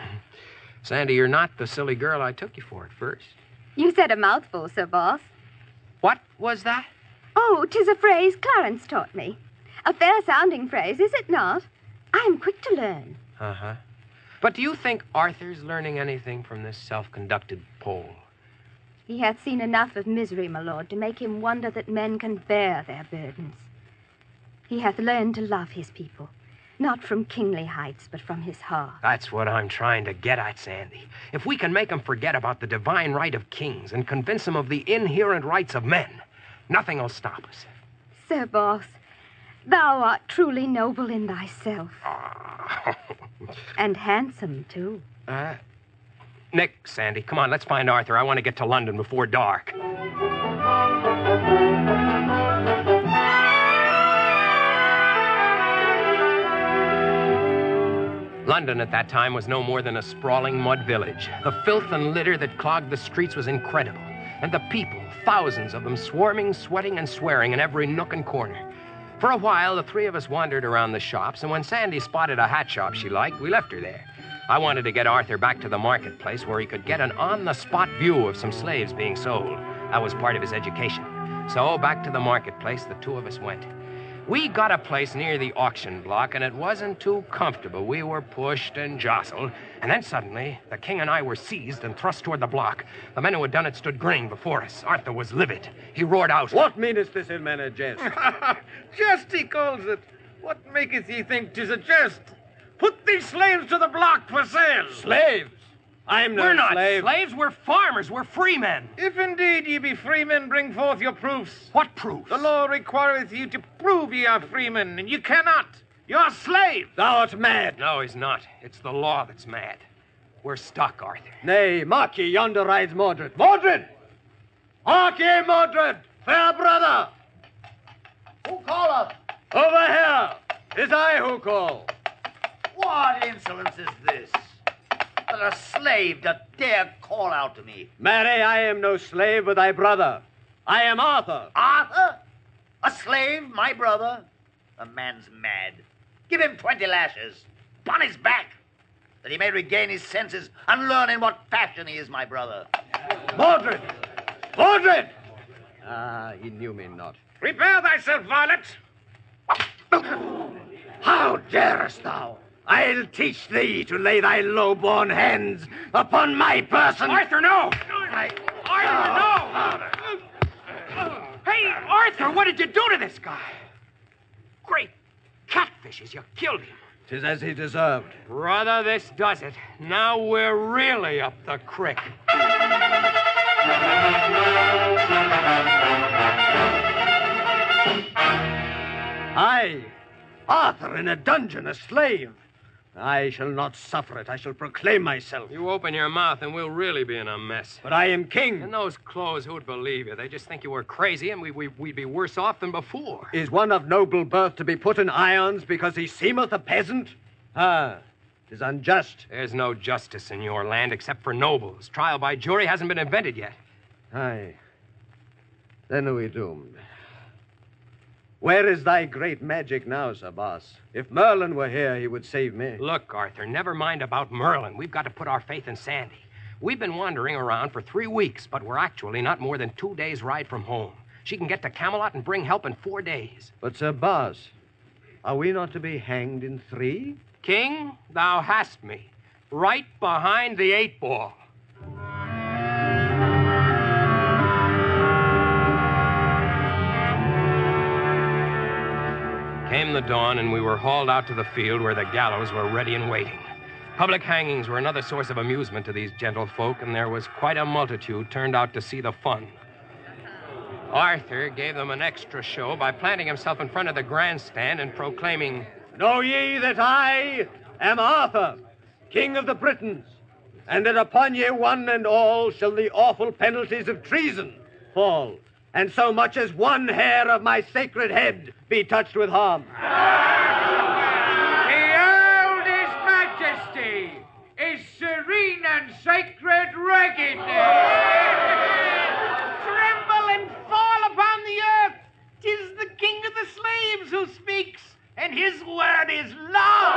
Sandy, you're not the silly girl I took you for at first.
You said a mouthful, Sir Boss.
What was that?
Oh, 'tis a phrase Clarence taught me. A fair-sounding phrase, is it not? I am quick to learn.
Uh-huh. But do you think Arthur's learning anything from this self-conducted poll?
He hath seen enough of misery, my lord, to make him wonder that men can bear their burdens. He hath learned to love his people, not from kingly heights, but from his heart.
That's what I'm trying to get at, Sandy. If we can make him forget about the divine right of kings and convince him of the inherent rights of men, nothing will stop us.
Sir Boss, thou art truly noble in thyself. And handsome, too.
Nick, Sandy, come on, let's find Arthur. I want to get to London before dark. London at that time was no more than a sprawling mud village. The filth and litter that clogged the streets was incredible. And the people, thousands of them, swarming, sweating, and swearing in every nook and corner. For a while, the three of us wandered around the shops, and when Sandy spotted a hat shop she liked, we left her there. I wanted to get Arthur back to the marketplace where he could get an on-the-spot view of some slaves being sold. That was part of his education. So back to the marketplace, the two of us went. We got a place near the auction block, and it wasn't too comfortable. We were pushed and jostled, and then suddenly, the king and I were seized and thrust toward the block. The men who had done it stood grinning before us. Arthur was livid. He roared out,
"What meaneth this in manner jest?"
Jest, he calls it. What maketh ye think 'tis a jest? Put these slaves to the block for sale.
Slaves?
I'm no
We're not
slave.
slaves. We're farmers. We're free men.
If indeed ye be freemen, bring forth your proofs.
What proofs?
The law requireth you to prove ye are freemen, and you cannot. You're slaves.
Thou art mad.
No, he's not. It's the law that's mad. We're stuck, Arthur.
Nay, mark ye, yonder rides Mordred. Mordred! Hark ye, Mordred, fair brother!
Who calleth?
Over here! 'Tis I who call.
What insolence is this? That a slave that dare call out to me.
Marry, I am no slave, but thy brother. I am Arthur.
Arthur? A slave, my brother? The man's mad. Give him 20 lashes upon his back, that he may regain his senses and learn in what fashion he is my brother.
Mordred! Mordred! Ah, he knew me not.
Prepare thyself, varlet.
How darest thou? I'll teach thee to lay thy low-born hands upon my person.
Arthur, no! Arthur, no! Hey, Arthur, what did you do to this guy? Great catfishes, you killed him.
'Tis as he deserved.
Brother, this does it. Now we're really up the creek.
I, Arthur, in a dungeon, a slave. I shall not suffer it. I shall proclaim myself.
You open your mouth and we'll really be in a mess.
But I am king.
In those clothes, who'd believe you? They just think you were crazy and we'd be worse off than before.
Is one of noble birth to be put in irons because he seemeth a peasant? Ah, 'tis unjust.
There's no justice in your land except for nobles. Trial by jury hasn't been invented yet.
Aye. Then are we doomed. Where is thy great magic now, Sir Boss? If Merlin were here, he would save me.
Look, Arthur, never mind about Merlin. We've got to put our faith in Sandy. We've been wandering around for 3 weeks, but we're actually not more than 2 days' ride from home. She can get to Camelot and bring help in 4 days.
But, Sir Boss, are we not to be hanged in 3?
King, thou hast me. Right behind the 8 ball. Came the dawn, and we were hauled out to the field where the gallows were ready and waiting. Public hangings were another source of amusement to these gentlefolk, and there was quite a multitude turned out to see the fun. Arthur gave them an extra show by planting himself in front of the grandstand and proclaiming,
"Know ye that I am Arthur, King of the Britons, and that upon ye one and all shall the awful penalties of treason fall, and so much as one hair of my sacred head be touched with harm."
Behold his majesty, his serene and sacred ruggedness. Tremble and fall upon the earth. 'Tis the king of the slaves who speaks, and his word is law.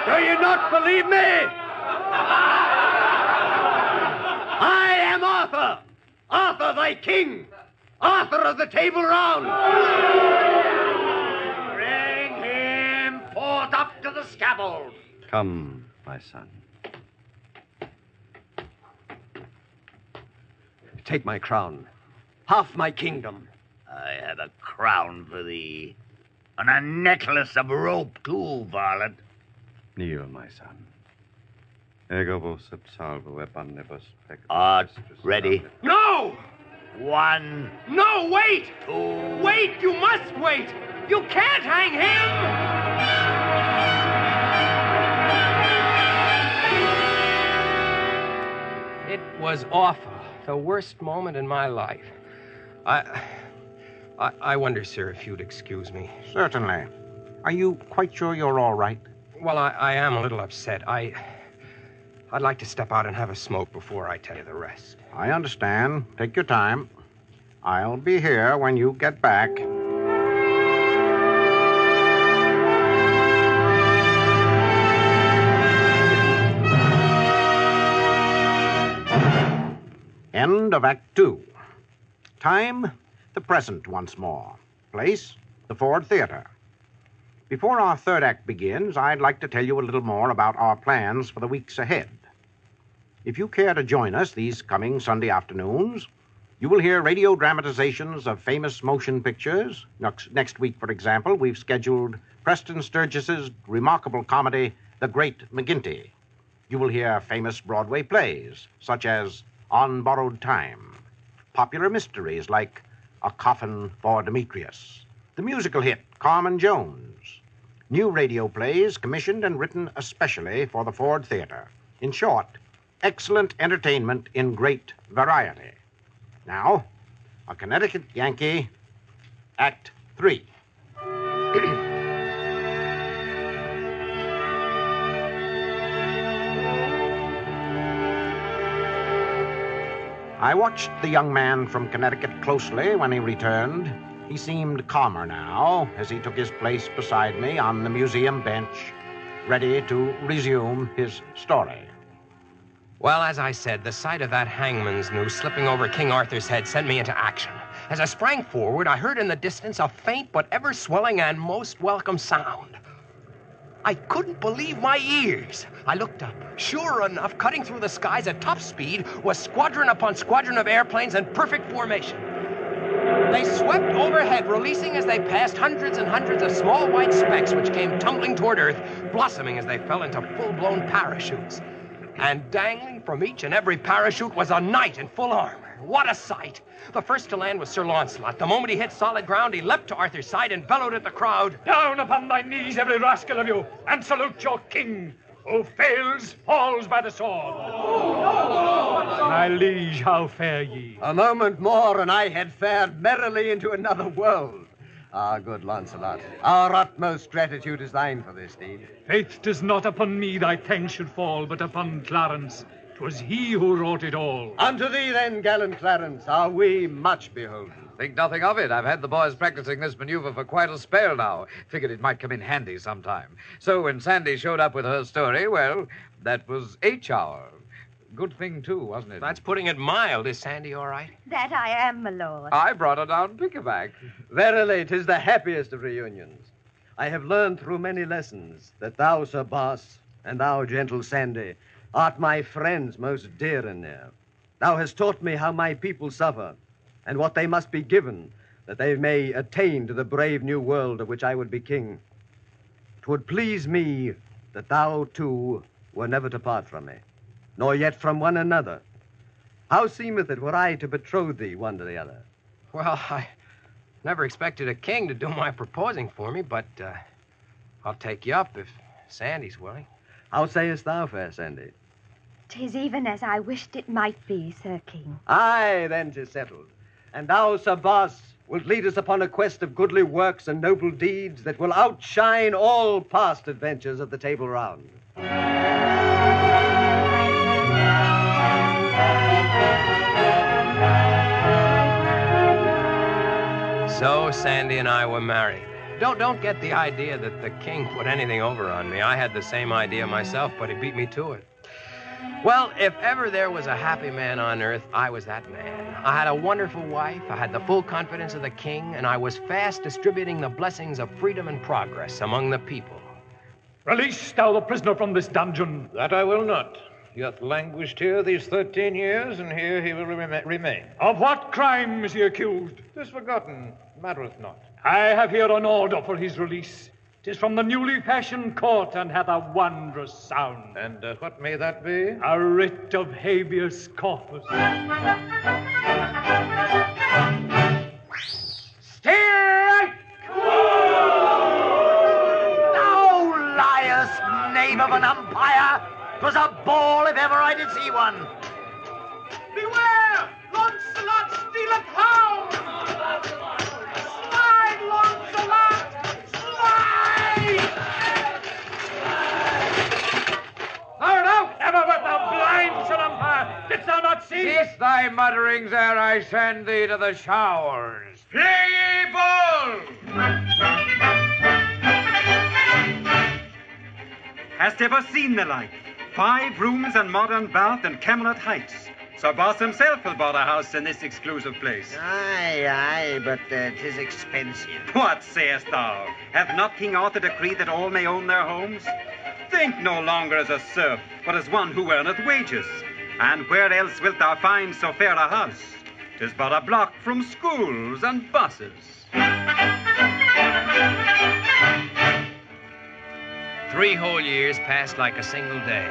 Do you not believe me? I am Arthur. Arthur, thy king. Arthur of the Table Round.
Bring him forth up to the scaffold.
Come, my son.
Take my crown. Half my kingdom.
I had a crown for thee, and a necklace of rope, too, varlet.
Kneel, my son. Ego vos salvo epannibus peccatus.
Art ready?
No!
1.
No, wait!
2.
Wait, you must wait! You can't hang him! It was awful. The worst moment in my life. I wonder, sir, if you'd excuse me.
Certainly. Are you quite sure you're all right?
Well, I am a little upset. I'd like to step out and have a smoke before I tell you the rest.
I understand. Take your time. I'll be here when you get back. End of Act 2. Time, the present once more. Place, the Ford Theater. Before our third act begins, I'd like to tell you a little more about our plans for the weeks ahead. If you care to join us these coming Sunday afternoons, you will hear radio dramatizations of famous motion pictures. Next week, for example, we've scheduled Preston Sturgis's remarkable comedy, The Great McGinty. You will hear famous Broadway plays, such as On Borrowed Time, popular mysteries like A Coffin for Demetrius, the musical hit Carmen Jones, new radio plays commissioned and written especially for the Ford Theater. In short, excellent entertainment in great variety. Now, A Connecticut Yankee, Act 3. I watched the young man from Connecticut closely when he returned. He seemed calmer now as he took his place beside me on the museum bench, ready to resume his story.
Well, as I said, the sight of that hangman's noose slipping over King Arthur's head sent me into action. As I sprang forward, I heard in the distance a faint but ever-swelling and most welcome sound. I couldn't believe my ears. I looked up. Sure enough, cutting through the skies at top speed was squadron upon squadron of airplanes in perfect formation. They swept overhead, releasing as they passed hundreds and hundreds of small white specks which came tumbling toward Earth, blossoming as they fell into full-blown parachutes. And dangling from each and every parachute was a knight in full armor. What a sight! The first to land was Sir Launcelot. The moment he hit solid ground, he leapt to Arthur's side and bellowed at the crowd.
Down upon thy knees, every rascal of you, and salute your king. Who fails, falls by the sword. My liege, how fare ye?
A moment more, and I had fared merrily into another world. Ah, good Launcelot, our utmost gratitude is thine for this deed.
Faith, 'tis not upon me thy thanks should fall, but upon Clarence. 'Twas he who wrought it all.
Unto thee, then, gallant Clarence, are we much beholden.
Think nothing of it. I've had the boys practicing this maneuver for quite a spell now. Figured it might come in handy sometime. So when Sandy showed up with her story, well, that was H-hour. Good thing, too, wasn't it?
That's putting it mild. Is Sandy all right?
That I am, my lord.
I brought her down pickaback.
Verily, 'tis the happiest of reunions. I have learned through many lessons that thou, Sir Boss, and thou, gentle Sandy, art my friends most dear and near. Thou hast taught me how my people suffer, and what they must be given, that they may attain to the brave new world of which I would be king. 'Twould please me that thou, too, were never to part from me, nor yet from one another. How seemeth it were I to betroth thee one to the other?
Well, I never expected a king to do my proposing for me, but I'll take you up if Sandy's willing.
How sayest thou, fair Sandy?
'Tis even as I wished it might be, Sir King.
Aye, then 'tis settled. And thou, Sir Boss, wilt lead us upon a quest of goodly works and noble deeds that will outshine all past adventures of the Table Round.
So Sandy and I were married. Don't get the idea that the king put anything over on me. I had the same idea myself, but he beat me to it. Well, if ever there was a happy man on earth, I was that man. I had a wonderful wife, I had the full confidence of the king, and I was fast distributing the blessings of freedom and progress among the people.
Release thou the prisoner from this dungeon.
That I will not. He hath languished here these 13 years, and here he will remain.
Of what crime is he accused?
'Tis forgotten, mattereth not.
I have here an order for his release. 'Tis from the newly fashioned court, and hath a wondrous sound.
And what may that be?
A writ of habeas corpus.
Strike! Thou liest, knave of an umpire! 'Twas a ball if ever I did see one.
Beware! Launcelot stealeth hound! Slide, Launcelot! Slide!
Fire out! Never wert thou blind, Sir Umpire! Didst thou not see?
Cease thy mutterings ere I send thee to the showers.
Play ye ball!
Hast ever seen the like? 5 rooms and modern bath in Camelot Heights. Sir Boss himself has bought a house in this exclusive place.
Aye, but 'tis expensive.
What sayest thou? Hath not King Arthur decreed that all may own their homes? Think no longer as a serf, but as one who earneth wages. And where else wilt thou find so fair a house? 'Tis but a block from schools and buses.
3 whole years passed like a single day.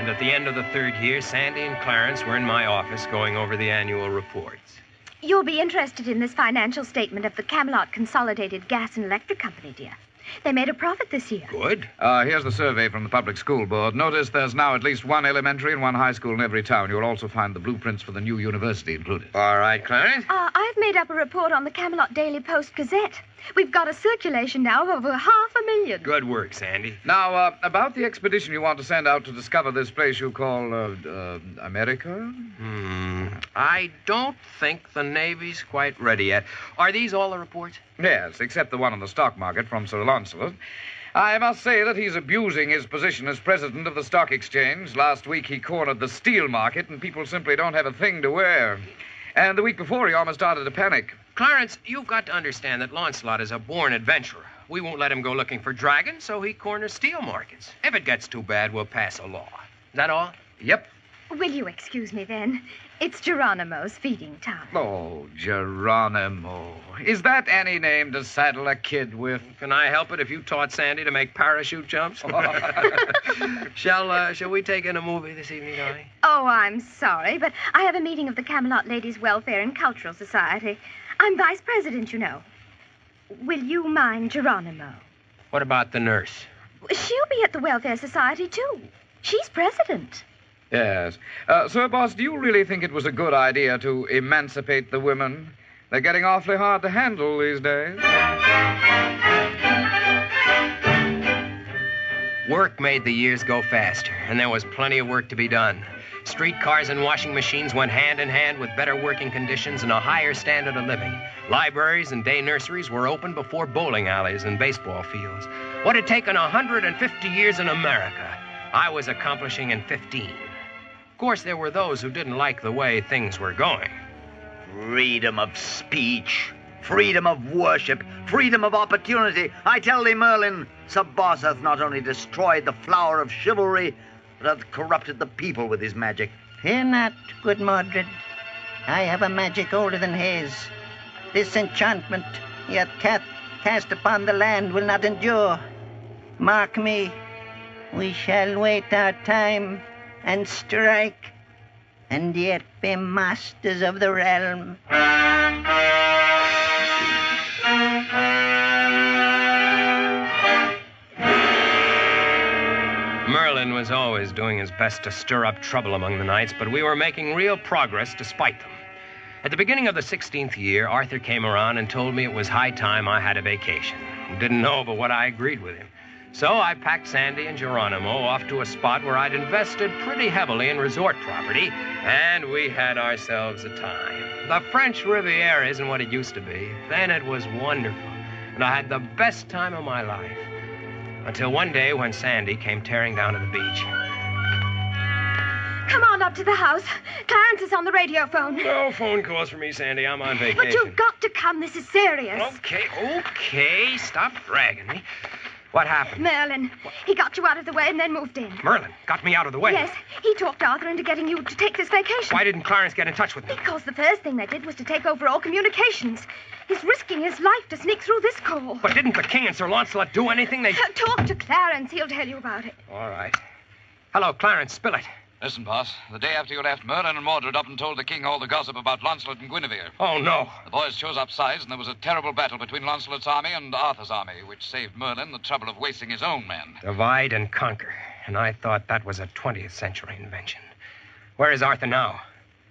And at the end of the third year, Sandy and Clarence were in my office going over the annual reports.
You'll be interested in this financial statement of the Camelot Consolidated Gas and Electric Company, dear. They made a profit this year.
Good. Here's the survey from the Public School Board. Notice there's now at least one elementary and one high school in every town. You'll also find the blueprints for the new university included.
All right, Clarence.
I've made up a report on the Camelot Daily Post Gazette. We've got a circulation now of over 500,000.
Good work, Sandy.
Now, about the expedition you want to send out to discover this place you call, America?
I don't think the Navy's quite ready yet. Are these all the reports?
Yes, except the one on the stock market from Sir Lancelot. I must say that he's abusing his position as president of the stock exchange. Last week he cornered the steel market, and people simply don't have a thing to wear. And the week before, he almost started to panic.
Clarence, you've got to understand that Lancelot is a born adventurer. We won't let him go looking for dragons, so he corners steel markets. If it gets too bad, we'll pass a law. Is that all?
Yep.
Will you excuse me, then? It's Geronimo's feeding time.
Oh, Geronimo. Is that any name to saddle a kid with?
Can I help it if you taught Sandy to make parachute jumps? Shall we take in a movie this evening, darling?
Oh, I'm sorry, but I have a meeting of the Camelot Ladies' Welfare and Cultural Society. I'm vice president, you know. Will you mind Geronimo?
What about the nurse?
She'll be at the Welfare Society, too. She's president.
Yes. Sir Boss, do you really think it was a good idea to emancipate the women? They're getting awfully hard to handle these days.
Work made the years go faster, and there was plenty of work to be done. Streetcars and washing machines went hand in hand with better working conditions and a higher standard of living. Libraries and day nurseries were opened before bowling alleys and baseball fields. What had taken 150 years in America, I was accomplishing in 15. Of course, there were those who didn't like the way things were going.
Freedom of speech, freedom of worship, freedom of opportunity. I tell thee, Merlin, Sir Boss hath not only destroyed the flower of chivalry, but hath corrupted the people with his magic.
Fear not, good Mordred. I have a magic older than his. This enchantment he hath cast upon the land will not endure. Mark me, we shall wait our time and strike, and yet be masters of the realm.
Merlin was always doing his best to stir up trouble among the knights, but we were making real progress despite them. At the beginning of the 16th year, Arthur came around and told me it was high time I had a vacation. Didn't know but what I agreed with him. So I packed Sandy and Geronimo off to a spot where I'd invested pretty heavily in resort property, and we had ourselves a time. The French Riviera isn't what it used to be. Then it was wonderful, and I had the best time of my life. Until one day when Sandy came tearing down to the beach.
Come on up to the house. Clarence is on the radio phone.
No phone calls for me, Sandy. I'm on vacation.
But you've got to come. This is serious.
Okay. Stop dragging me. What happened?
Merlin. He got you out of the way and then moved in.
Merlin got me out of the way?
Yes. He talked Arthur into getting you to take this vacation.
Why didn't Clarence get in touch with me?
Because the first thing they did was to take over all communications. He's risking his life to sneak through this call.
But didn't the king and Sir Lancelot do anything?
Talk to Clarence. He'll tell you about it.
All right. Hello, Clarence. Spill it.
Listen, boss. The day after you left, Merlin and Mordred up and told the king all the gossip about Lancelot and Guinevere.
Oh, no.
The boys chose up sides, and there was a terrible battle between Lancelot's army and Arthur's army, which saved Merlin the trouble of wasting his own men.
Divide and conquer. And I thought that was a 20th century invention. Where is Arthur now?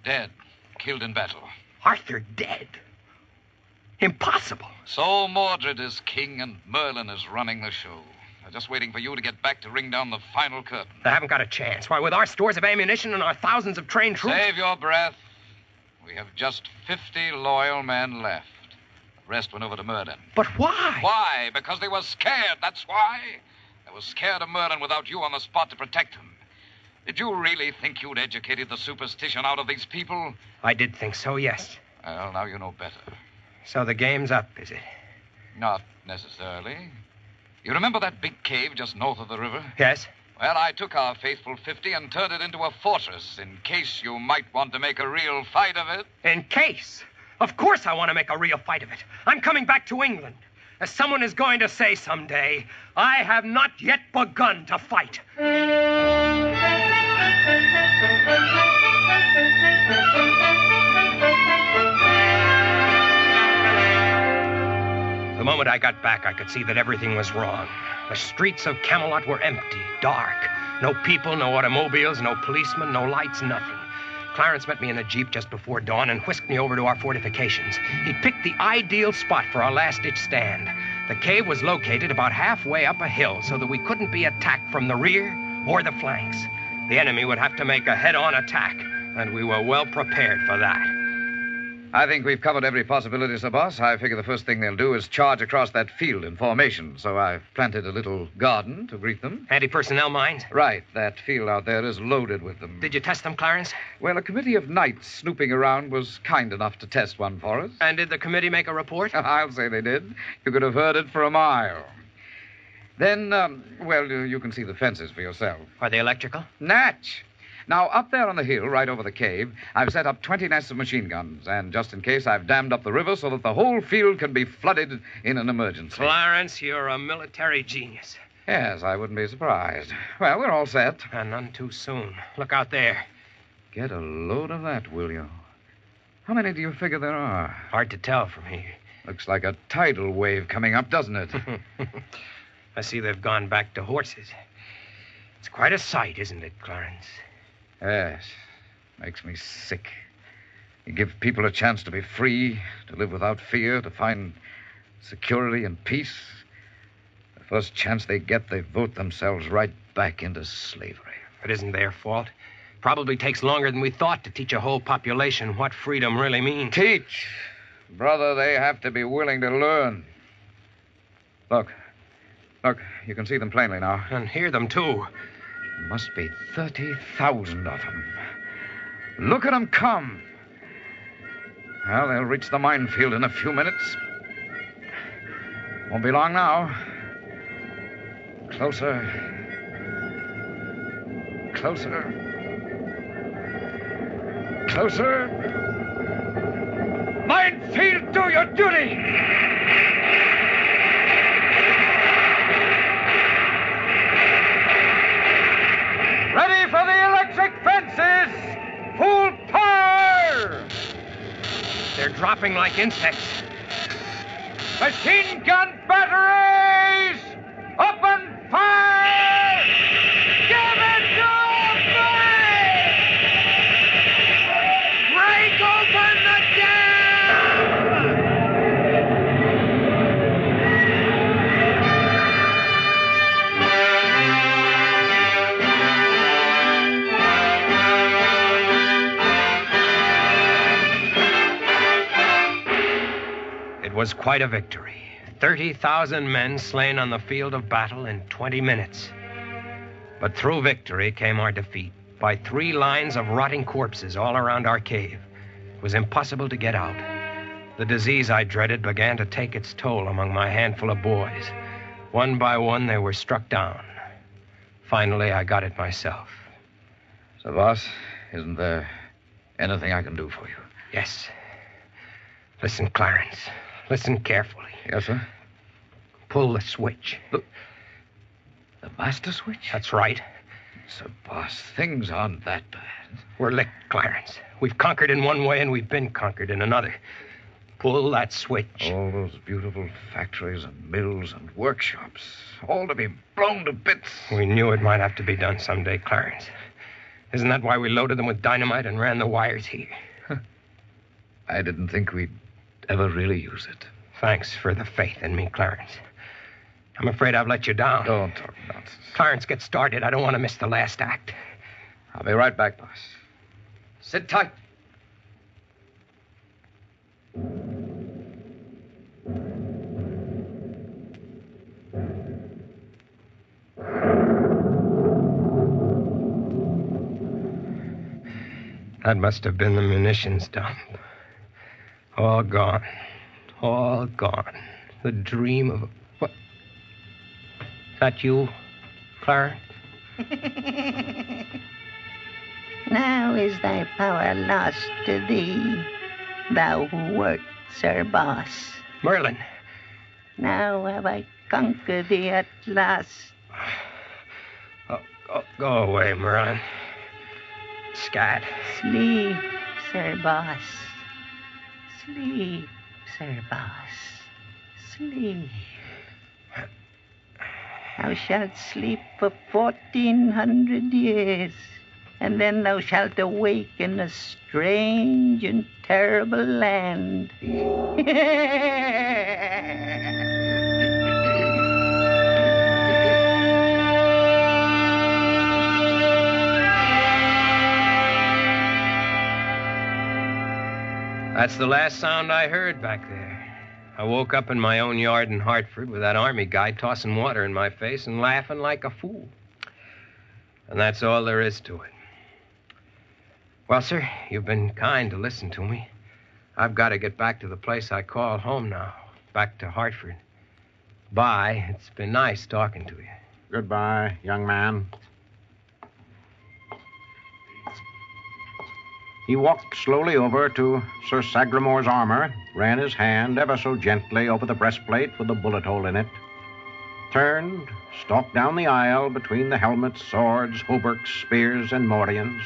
Dead. Killed in battle.
Arthur dead? Impossible.
So Mordred is king and Merlin is running the show. They're just waiting for you to get back to ring down the final curtain.
They haven't got a chance. Why, with our stores of ammunition and our thousands of trained troops...
Save your breath. We have just 50 loyal men left. The rest went over to Merlin.
But why?
Why? Because they were scared, that's why. They were scared of Merlin without you on the spot to protect them. Did you really think you'd educated the superstition out of these people?
I did think so, yes.
Well, now you know better.
So the game's up, is it?
Not necessarily. You remember that big cave just north of the river?
Yes.
Well, I took our faithful 50 and turned it into a fortress in case you might want to make a real fight of it.
In case? Of course I want to make a real fight of it. I'm coming back to England. As someone is going to say someday, I have not yet begun to fight. I got back, I could see that everything was wrong. The streets of Camelot were empty, dark. No people, no automobiles, no policemen, no lights, nothing. Clarence met me in a Jeep just before dawn and whisked me over to our fortifications. He picked the ideal spot for our last-ditch stand. The cave was located about halfway up a hill so that we couldn't be attacked from the rear or the flanks. The enemy would have to make a head-on attack, and we were well prepared for that.
I think we've covered every possibility, Sir Boss. I figure the first thing they'll do is charge across that field in formation, so I've planted a little garden to greet them.
Anti-personnel mines?
Right. That field out there is loaded with them.
Did you test them, Clarence?
Well, a committee of knights snooping around was kind enough to test one for us.
And did the committee make a report?
I'll say they did. You could have heard it for a mile. Then, you can see the fences for yourself.
Are they electrical?
Natch. Now, up there on the hill, right over the cave, I've set up 20 nests of machine guns, and just in case, I've dammed up the river so that the whole field can be flooded in an emergency.
Clarence, you're a military genius.
Yes, I wouldn't be surprised. Well, we're all set.
And none too soon. Look out there.
Get a load of that, will you? How many do you figure there are?
Hard to tell from here.
Looks like a tidal wave coming up, doesn't it?
I see they've gone back to horses. It's quite a sight, isn't it, Clarence?
Yes. Makes me sick. You give people a chance to be free, to live without fear, to find security and peace. The first chance they get, they vote themselves right back into slavery.
It isn't their fault. Probably takes longer than we thought to teach a whole population what freedom really means.
Teach? Brother, they have to be willing to learn. Look, you can see them plainly now.
And hear them, too.
Must be 30,000 of them. Look at them come. Well, they'll reach the minefield in a few minutes. Won't be long now. Closer. Closer. Closer. Minefield, do your duty! Ready for the electric fences! Full power!
They're dropping like insects.
Machine gun batteries! Open fire! Give it to me! Break open the dam!
It was quite a victory. 30,000 men slain on the field of battle in 20 minutes. But through victory came our defeat by 3 lines of rotting corpses all around our cave. It was impossible to get out. The disease I dreaded began to take its toll among my handful of boys. One by one, they were struck down. Finally, I got it myself.
So, boss, isn't there anything I can do for you?
Yes. Listen, Clarence. Listen carefully.
Yes, sir?
Pull the switch.
The master switch?
That's right.
So, boss, things aren't that bad.
We're licked, Clarence. We've conquered in one way and we've been conquered in another. Pull that switch.
All those beautiful factories and mills and workshops, all to be blown to bits.
We knew it might have to be done someday, Clarence. Isn't that why we loaded them with dynamite and ran the wires here?
I didn't think we'd ever really use it.
Thanks for the faith in me, Clarence. I'm afraid I've let you down.
Don't talk nonsense.
Clarence, get started. I don't want to miss the last act.
I'll be right back, boss. Sit tight.
That must have been the munitions dump. All gone. All gone. The dream of... What? Is that you, Clarence?
Now is thy power lost to thee, thou who wert Sir Boss.
Merlin.
Now have I conquered thee at last.
Go away, Merlin. Scat.
Sleep, Sir Boss. Sleep, Sir Boss. sleep. Thou shalt sleep for 1,400 years, and then thou shalt awake in a strange and terrible land.
That's the last sound I heard back there. I woke up in my own yard in Hartford with that army guy tossing water in my face and laughing like a fool. And that's all there is to it. Well, sir, you've been kind to listen to me. I've got to get back to the place I call home now, back to Hartford. Bye. It's been nice talking to you.
Goodbye, young man. He walked slowly over to Sir Sagramore's armor, ran his hand ever so gently over the breastplate with the bullet hole in it, turned, stalked down the aisle between the helmets, swords, hauberks, spears, and morions,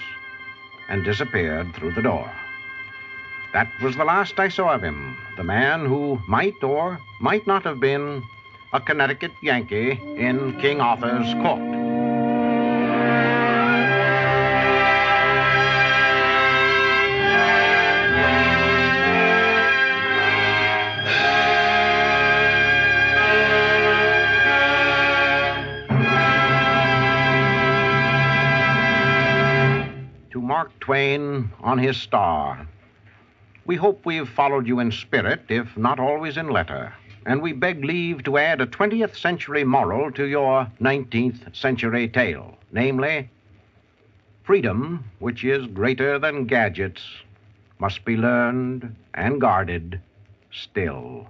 and disappeared through the door. That was the last I saw of him, the man who might or might not have been a Connecticut Yankee in King Arthur's court. Mark Twain on his star. We hope we've followed you in spirit, if not always in letter, and we beg leave to add a 20th century moral to your 19th century tale, namely, freedom, which is greater than gadgets, must be learned and guarded still.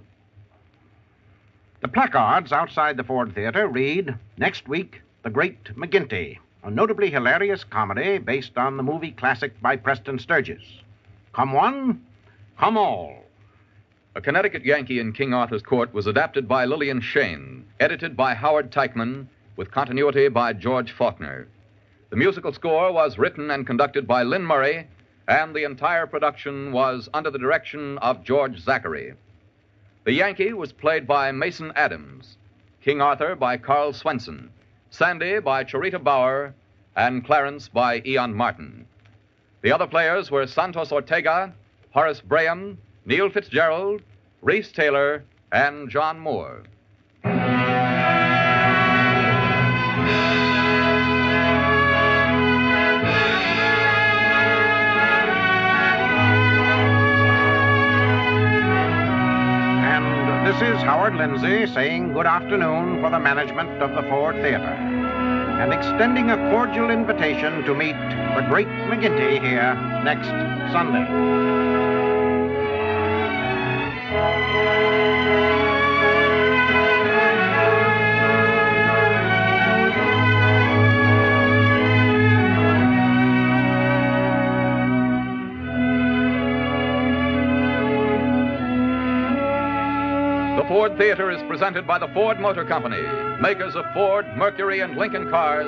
The placards outside the Ford Theater read, next week, The Great McGinty, a notably hilarious comedy based on the movie classic by Preston Sturges. Come one, come all.
A Connecticut Yankee in King Arthur's Court was adapted by Lillian Shane, edited by Howard Teichman, with continuity by George Faulkner. The musical score was written and conducted by Lynn Murray, and the entire production was under the direction of George Zachary. The Yankee was played by Mason Adams, King Arthur by Carl Swenson, Sandy by Charita Bauer, and Clarence by Ian Martin. The other players were Santos Ortega, Horace Braham, Neil Fitzgerald, Reese Taylor, and John Moore.
And this is Howard Lindsay saying good afternoon for the management of the Ford Theater, and extending a cordial invitation to meet the Great McGinty here next Sunday.
The Ford Theater is presented by the Ford Motor Company, makers of Ford, Mercury, and Lincoln cars,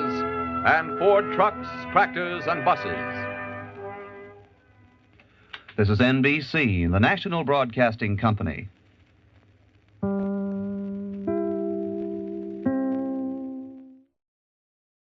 and Ford trucks, tractors, and buses.
This is NBC, the National Broadcasting Company.